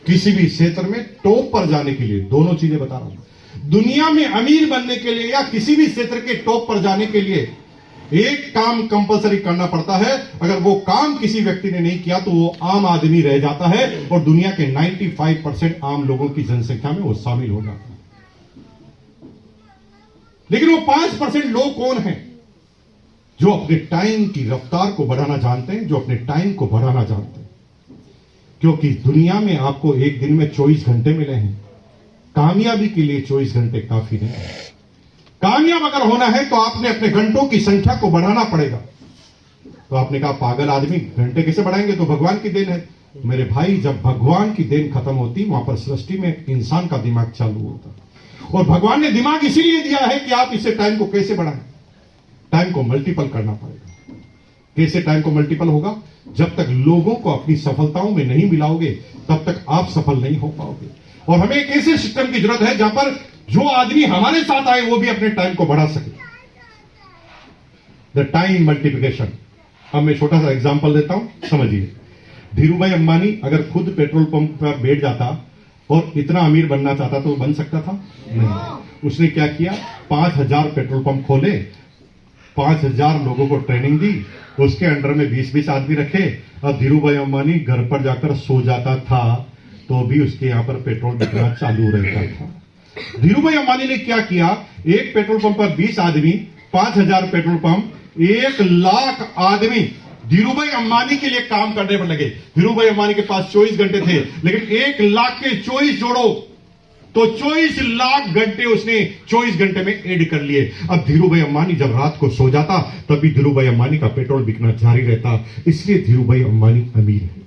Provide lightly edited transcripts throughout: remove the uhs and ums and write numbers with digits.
किसी भी क्षेत्र में टॉप पर जाने के लिए, दोनों चीजें बता रहा हूं, दुनिया में अमीर बनने के लिए या किसी भी क्षेत्र के टॉप पर जाने के लिए एक काम कंपलसरी करना पड़ता है। अगर वो काम किसी व्यक्ति ने नहीं किया तो वो आम आदमी रह जाता है और दुनिया के 95% आम लोगों की जनसंख्या में वो शामिल हो जाता है। लेकिन वो 5% लोग कौन हैं जो अपने टाइम की रफ्तार को बढ़ाना जानते हैं, जो अपने टाइम को बढ़ाना जानते हैं। क्योंकि दुनिया में आपको एक दिन में 24 घंटे मिले हैं, कामयाबी के लिए 24 घंटे काफी नहीं है। कामयाब अगर होना है तो आपने अपने घंटों की संख्या को बढ़ाना पड़ेगा। तो आपने कहा पागल आदमी घंटे कैसे बढ़ाएंगे, तो भगवान की देन है। मेरे भाई, जब भगवान की देन खत्म होती वहां पर सृष्टि में इंसान का दिमाग चालू होता, और भगवान ने दिमाग इसीलिए दिया है कि आप इसे टाइम को कैसे बढ़ाएं। टाइम को मल्टीपल करना पड़ेगा। कैसे टाइम को मल्टीपल होगा? जब तक लोगों को अपनी सफलताओं में नहीं मिलाओगे तब तक आप सफल नहीं हो पाओगे। और हमें एक ऐसे सिस्टम की जरूरत है जहां पर जो आदमी हमारे साथ आए वो भी अपने टाइम को बढ़ा सके। The time multiplication. अब मैं छोटा सा एग्जांपल देता हूं, समझिए। धीरूभाई अंबानी अगर खुद पेट्रोल पंप पर बैठ जाता और इतना अमीर बनना चाहता तो बन सकता था? नहीं। उसने क्या किया? 5000 पेट्रोल पंप खोले, 5000 लोगों को ट्रेनिंग दी, उसके अंडर में 20-20 आदमी रखे, और धीरूभाई अंबानी घर पर जाकर सो जाता था तो भी उसके यहां पर पेट्रोल बिकना चालू रहता था। धीरूभाई अंबानी ने क्या किया? एक पेट्रोल पंप पर 20 आदमी, 5000 पेट्रोल पंप, 1 लाख आदमी धीरूभाई अंबानी के लिए काम करने पर लगे। धीरूभाई अंबानी के पास 24 घंटे थे, लेकिन 1 लाख के 24 जोड़ो तो 24 लाख घंटे उसने 24 घंटे में ऐड कर लिए। अब धीरूभाई अंबानी जब रात को सो जाता तभी धीरूभाई अंबानी का पेट्रोल बिकना जारी रहता। इसलिए धीरूभाई अंबानी अमीर है।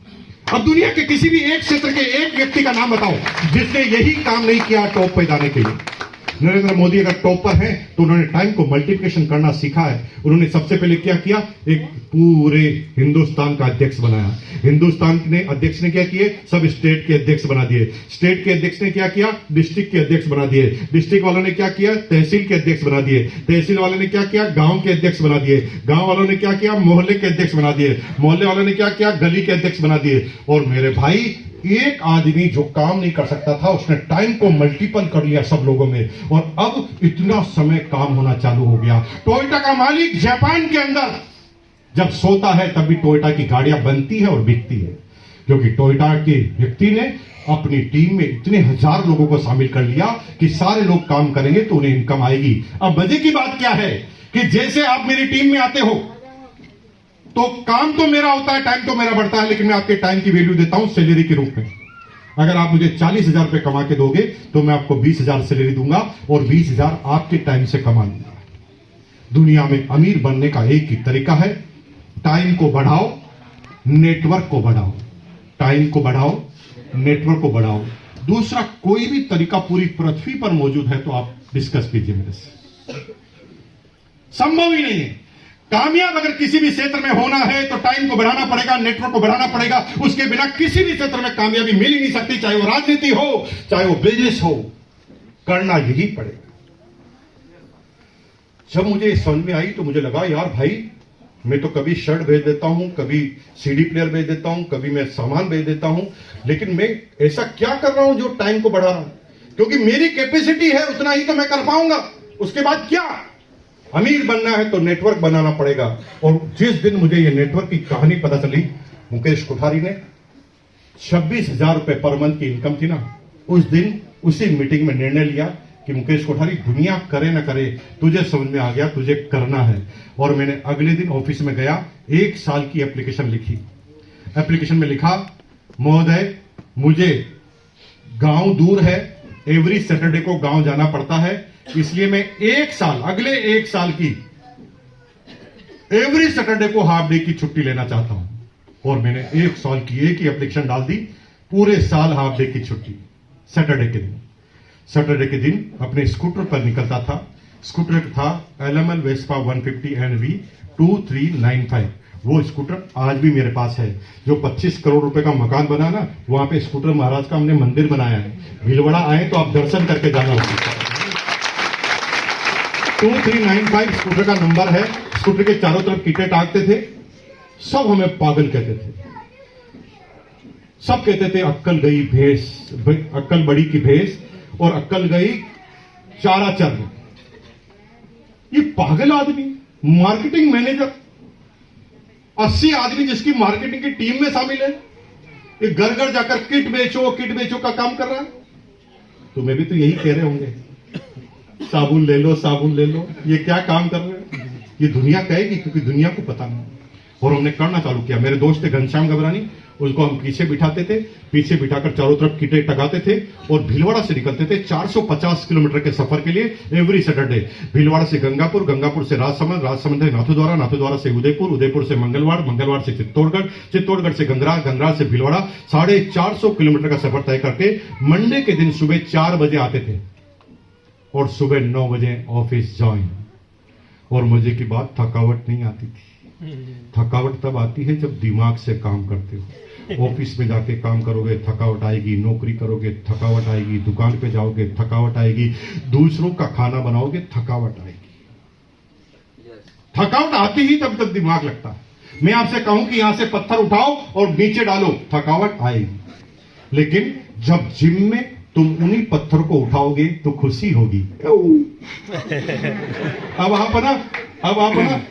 अब दुनिया के किसी भी एक क्षेत्र के एक व्यक्ति का नाम बताओ जिसने यही काम नहीं किया टॉप पे जाने के लिए। नरेंद्र मोदी अगर टॉप पर हैं तो उन्होंने टाइम को मल्टीप्लिकेशन करना सीखा है। उन्होंने सबसे पहले क्या किया? एक पूरे हिंदुस्तान का अध्यक्ष बनाया। हिंदुस्तान ने अध्यक्ष ने क्या किए? सब स्टेट के अध्यक्ष बना दिए। स्टेट के अध्यक्ष ने क्या किया? डिस्ट्रिक्ट के अध्यक्ष बना दिए। डिस्ट्रिक्ट वालों ने क्या किया? तहसील के अध्यक्ष बना दिए। तहसील वालों ने क्या किया? गांव के अध्यक्ष बना दिए। गांव वालों ने क्या किया? मोहल्ले के अध्यक्ष बना दिए। मोहल्ले वालों ने क्या किया? गली के अध्यक्ष बना दिए। और मेरे भाई, एक आदमी जो काम नहीं कर सकता था उसने टाइम को मल्टीपल कर लिया सब लोगों में, और अब इतना समय काम होना चालू हो गया। टोयोटा का मालिक जापान के अंदर जब सोता है तब भी टोयोटा की गाड़ियां बनती है और बिकती है, क्योंकि टोयोटा के व्यक्ति ने अपनी टीम में इतने हजार लोगों को शामिल कर लिया कि सारे लोग काम करेंगे तो उन्हें इनकम आएगी। अब मजे की बात क्या है कि जैसे आप मेरी टीम में आते हो तो काम तो मेरा होता है, टाइम तो मेरा बढ़ता है, लेकिन मैं आपके टाइम की वैल्यू देता हूं सैलरी के रूप में। अगर आप मुझे 40,000 रुपए कमा के दोगे तो मैं आपको 20,000 सैलरी दूंगा और 20,000 आपके टाइम से कमा लूंगा। दुनिया में अमीर बनने का एक ही तरीका है, टाइम को बढ़ाओ, नेटवर्क को बढ़ाओ। टाइम को बढ़ाओ, नेटवर्क को बढ़ाओ। दूसरा कोई भी तरीका पूरी पृथ्वी पर मौजूद है तो आप डिस्कस कीजिए मेरे से। संभव ही नहीं है। कामयाब अगर किसी भी क्षेत्र में होना है तो टाइम को बढ़ाना पड़ेगा, नेटवर्क को बढ़ाना पड़ेगा। उसके बिना किसी भी क्षेत्र में कामयाबी मिल ही नहीं सकती, चाहे वो राजनीति हो, चाहे वो बिजनेस हो, करना यही पड़ेगा। जब मुझे समझ में आई तो मुझे लगा यार भाई, मैं तो कभी शर्ट भेज देता हूं, कभी सीडी प्लेयर भेज देता हूं, कभी मैं सामान भेज देता हूं, लेकिन मैं ऐसा क्या कर रहा हूं जो टाइम को बढ़ा रहा हूं? क्योंकि मेरी कैपेसिटी है उतना ही तो मैं कर पाऊंगा। उसके बाद क्या? अमीर बनना है तो नेटवर्क बनाना पड़ेगा। और जिस दिन मुझे ये नेटवर्क की कहानी पता चली, मुकेश कोठारी ने 26,000 रुपए पर मंथ की इनकम थी ना, उस दिन उसी मीटिंग में निर्णय लिया कि मुकेश कोठारी, दुनिया करे ना करे, तुझे समझ में आ गया, तुझे करना है। और मैंने अगले दिन ऑफिस में गया, 1 साल की एप्लीकेशन लिखी। एप्लीकेशन में लिखा, महोदय मुझे गांव दूर है, एवरी सैटरडे को गांव जाना पड़ता है, इसलिए मैं 1 साल, अगले 1 साल की एवरी सैटरडे को हाफ डे की छुट्टी लेना चाहता हूं। और मैंने 1 साल की एक ही एप्लीकेशन डाल दी, पूरे साल हाफ डे की छुट्टी। सैटरडे के दिन अपने स्कूटर पर निकलता था। स्कूटर था एलएमएल वेस्पा 150 NV 2395। वो स्कूटर आज भी मेरे पास है। जो 25 करोड़ रुपए का मकान बना ना, वहां पे स्कूटर महाराज का हमने मंदिर बनाया है। भीलवाड़ा आए तो आप दर्शन करके जाना होगा। 2395 स्कूटर का नंबर है। स्कूटर के चारों तरफ कीटे टांगते थे, सब हमें पागल कहते थे। सब कहते थे अक्कल गई भैंस, अक्कल बड़ी की भैंस और अक्कल गई चारा चरने। ये पागल आदमी, मार्केटिंग मैनेजर, 80 आदमी जिसकी मार्केटिंग की टीम में शामिल है, ये घर घर जाकर किट बेचो का काम कर रहा है। तुम्हें भी तो यही कह रहे होंगे, साबुन ले लो, साबुन ले लो। ये क्या काम कर रहे हैं? ये दुनिया कहेगी, क्योंकि दुनिया को पता नहीं। और हमने करना चालू किया। मेरे दोस्त थे घनश्याम घबरानी, उसको हम पीछे बिठाते थे, पीछे बिठाकर चारों तरफ किटे टगाते थे और भीलवाड़ा से निकलते थे 450 किलोमीटर के सफर के लिए एवरी सैटरडे। भीलवाड़ा से गंगापुर, गंगापुर से राजसमंद, राजसमंद से नाथद्वारा, नाथद्वारा से उदयपुर, उदयपुर से मंगलवाड़, मंगलवाड़ से चित्तौड़गढ़, चित्तौड़गढ़ से गंगरार, गंगरार से भीलवाड़ा। 450 किलोमीटर का सफर तय करके मंडे के दिन सुबह 4 बजे आते थे और सुबह 9 बजे ऑफिस ज्वाइन। और मजे की बात, थकावट नहीं आती थी। थकावट तब आती है जब दिमाग से काम करते हो। ऑफिस में जाके काम करोगे, थकावट आएगी। नौकरी करोगे, थकावट आएगी। दुकान पे जाओगे, थकावट आएगी। दूसरों का खाना बनाओगे, थकावट आएगी। थकावट आती ही तब तक दिमाग लगता है। मैं आपसे कहूं कि यहां से पत्थर उठाओ और नीचे डालो, थकावट आएगी। लेकिन जब जिम में तुम उन्हीं पत्थर को उठाओगे तो खुशी होगी। अब आप ना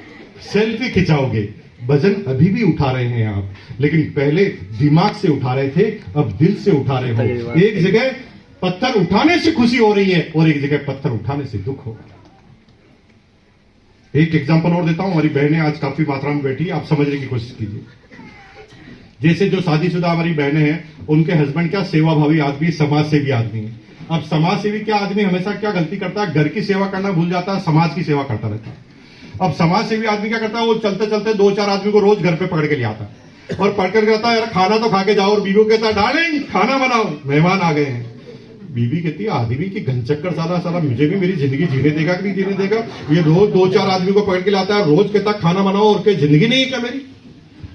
सेल्फी खिंचाओगे। वजन अभी भी उठा रहे हैं आप, लेकिन पहले दिमाग से उठा रहे थे, अब दिल से उठा रहे हो। एक जगह पत्थर उठाने से खुशी हो रही है और एक जगह पत्थर उठाने से दुख हो रहा है। एक एग्जांपल और देता हूं। हमारी बहनें आज काफी मात्रा में बैठी, आप समझने की कोशिश कीजिए। जैसे जो शादीशुदा हमारी बहनें हैं, उनके हस्बैंड क्या सेवाभावी आदमी, समाज सेवी आदमी है। अब समाज सेवी क्या आदमी हमेशा क्या गलती करता है? घर की सेवा करना भूल जाता है, समाज की सेवा करता रहता है। अब समाज सेवी आदमी क्या करता है? वो चलते चलते 2-4 आदमी को रोज घर पे पकड़ के ले आता है और पकड़ के कहता है, यार खाना तो खा के जाओ। और बीवी को कहता है, डार्लिंग खाना बनाओ, मेहमान आ गए हैं। बीवी कहती है, आदमी की घनचक्कर साला मुझे भी मेरी जिंदगी जीने देगा कि नहीं जीने देगा? ये रोज 2-4 आदमी को पकड़ के लाता है, रोज कहता है खाना बनाओ, और क्या जिंदगी नहीं है क्या मेरी?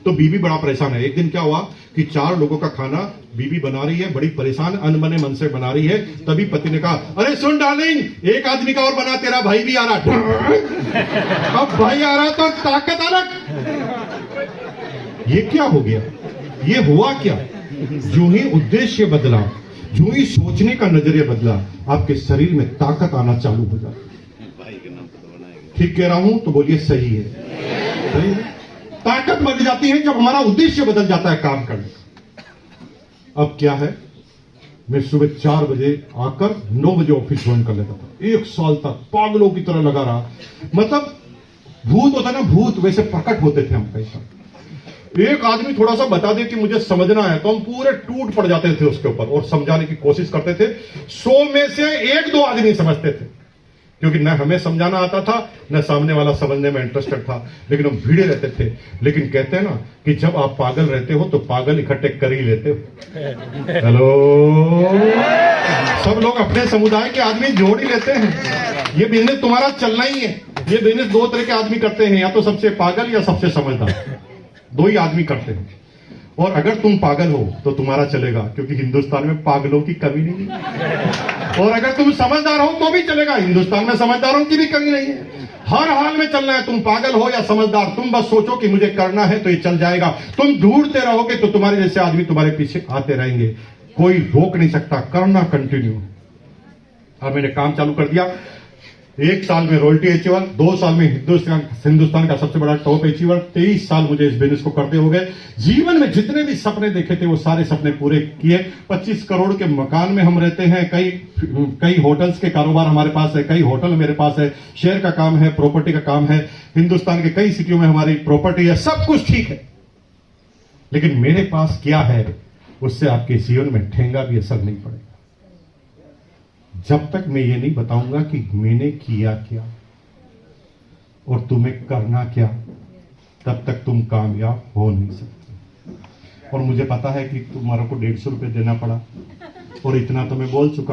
तो बीवी बड़ा परेशान है। एक दिन क्या हुआ कि 4 लोगों का खाना बीवी बना रही है, बड़ी परेशान अनबने मन से बना रही है। तभी पति ने कहा, अरे सुन डार्लिंग, एक आदमी का और बना, तेरा भाई भी आ रहा। अब भाई आ रहा तो ताकत अलग। ये क्या हो गया? ये हुआ क्या? जो ही उद्देश्य बदला, जो ही सोचने का नजरिया बदला, आपके शरीर में ताकत आना चालू हो जाती। ठीक कह रहा हूं तो बोलिए सही है। सही है। ताकत बढ़ जाती है जब हमारा उद्देश्य बदल जाता है काम करने का। अब क्या है, मैं सुबह 4 बजे आकर 9 बजे ऑफिस ज्वाइन कर लेता था। 1 साल तक पागलों की तरह लगा रहा। मतलब भूत होता ना, भूत वैसे प्रकट होते थे हम कैसा। एक आदमी थोड़ा सा बता दे कि मुझे समझना है तो हम पूरे टूट पड़ जाते थे उसके ऊपर और समझाने की कोशिश करते थे। 100 में से 1-2 आदमी समझते थे, क्योंकि न हमें समझाना आता था, न सामने वाला समझने में इंटरेस्टेड था, लेकिन हम भिड़े रहते थे। लेकिन कहते हैं ना कि जब आप पागल रहते हो तो पागल इकट्ठे कर ही लेते हो। हेलो, सब लोग अपने समुदाय के आदमी जोड़ ही लेते हैं। ये बिजनेस तुम्हारा चलना ही है। ये बिजनेस 2 तरह के आदमी करते हैं, या तो सबसे पागल या सबसे समझदार। 2 ही आदमी करते हैं। और अगर तुम पागल हो तो तुम्हारा चलेगा, क्योंकि हिंदुस्तान में पागलों की कमी नहीं है। और अगर तुम समझदार हो तो भी चलेगा, हिंदुस्तान में समझदारों की भी कमी नहीं है। हर हाल में चलना है, तुम पागल हो या समझदार। तुम बस सोचो कि मुझे करना है तो ये चल जाएगा। तुम ढूंढते रहोगे तो तुम्हारे जैसे आदमी तुम्हारे पीछे आते रहेंगे, कोई रोक नहीं सकता। करना कंटिन्यू। और मैंने काम चालू कर दिया। 1 साल में रॉयल्टी अचीवर, 2 साल में हिंदुस्तान का सबसे बड़ा टॉप अचीवर, 23 साल मुझे इस बिजनेस को करते हो गए। जीवन में जितने भी सपने देखे थे वो सारे सपने पूरे किए। 25 करोड़ के मकान में हम रहते हैं। कई होटल्स के कारोबार हमारे पास है, कई होटल मेरे पास है, शेयर का काम है, प्रॉपर्टी का काम है। हिंदुस्तान के कई सिटियों में हमारी प्रॉपर्टी है, सब कुछ ठीक है। लेकिन मेरे पास क्या है, उससे आपके जीवन में ठेंगा भी असर नहीं पड़ेगा जब तक मैं ये नहीं बताऊंगा कि मैंने किया क्या और तुम्हें करना क्या। तब तक तुम कामयाब हो नहीं सकते। और मुझे पता है कि तुम्हारे को 150 रुपये देना पड़ा, और इतना तो मैं बोल चुका।